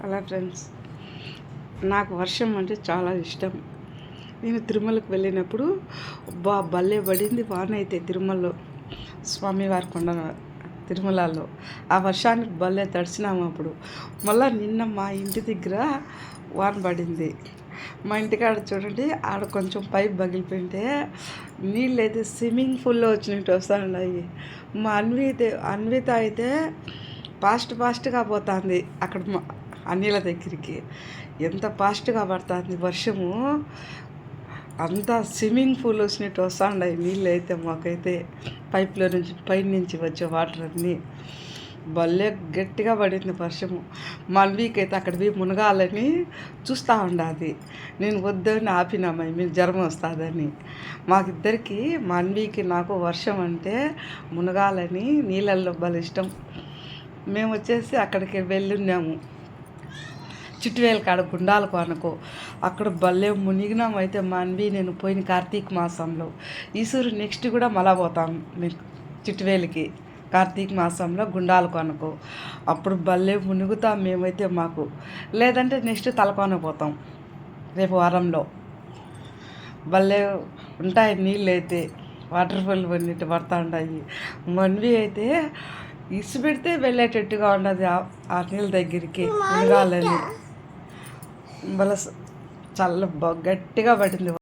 Hello friends, నాకు వర్షం అంటే చాలా ఇష్టం. నేను తిరుమలకు వెళ్ళినప్పుడు భలే పడింది వాన. అయితే తిరుమలలో స్వామివారి కొండ తిరుమలలో ఆ వర్షానికి భలే తడిచినాము. అప్పుడు మళ్ళీ నిన్న మా ఇంటి దగ్గర వాన పడింది. మా ఇంటికాడ చూడండి, ఆడ కొంచెం పైప్ పగిలిపోయింటే నీళ్ళు అయితే స్విమ్మింగ్ పూల్లో వచ్చినట్టు వస్తున్నాయి. మా అన్విత అయితే ఫాస్ట్గా పోతుంది అక్కడ ఆ నీళ్ళ దగ్గరికి. ఎంత ఫాస్ట్గా పడుతుంది వర్షము, అంతా స్విమ్మింగ్ పూల్ వచ్చినట్టు వస్తున్నాయి నీళ్ళు. అయితే మాకైతే పైప్లో నుంచి పైనుంచి వచ్చే వాటర్ అన్నీ భలే గట్టిగా పడింది వర్షము. మల్వీకి అయితే అక్కడ పోయి మునగాలని చూస్తూ ఉండాది. నేను వద్దని ఆపినామా, మీకు జ్వరం వస్తుందని. మాకిద్దరికి మన్వీకి నాకు వర్షం అంటే మునగాలని నీళ్ళల్లో భలే ఇష్టం. మేము వచ్చేసి అక్కడికి వెళ్ళున్నాము, చిట్టువేలు కాడ గుండాలకు అనుకో. అక్కడ భలే మునిగినాము. అయితే మా అన్వి నేను పోయిన కార్తీక మాసంలో, ఈసూరు నెక్స్ట్ కూడా మళ్ళా పోతాం మీకు చిట్టువేలికి కార్తీక మాసంలో గుండాలకు అనుకో. అప్పుడు భలే మునుగుతాం మేమైతే. మాకు లేదంటే నెక్స్ట్ తలకోన పోతాం రేపు వారంలో. భలే ఉంటాయి నీళ్ళు అయితే, వాటర్ ఫాల్ అన్నిటి పడుతూ ఉంటాయి. మన్వి అయితే ఇసు పెడితే వెళ్ళేటట్టుగా ఉండదు ఆ నీళ్ళ దగ్గరికి మునగాలని. భలే గట్టిగా పడింది.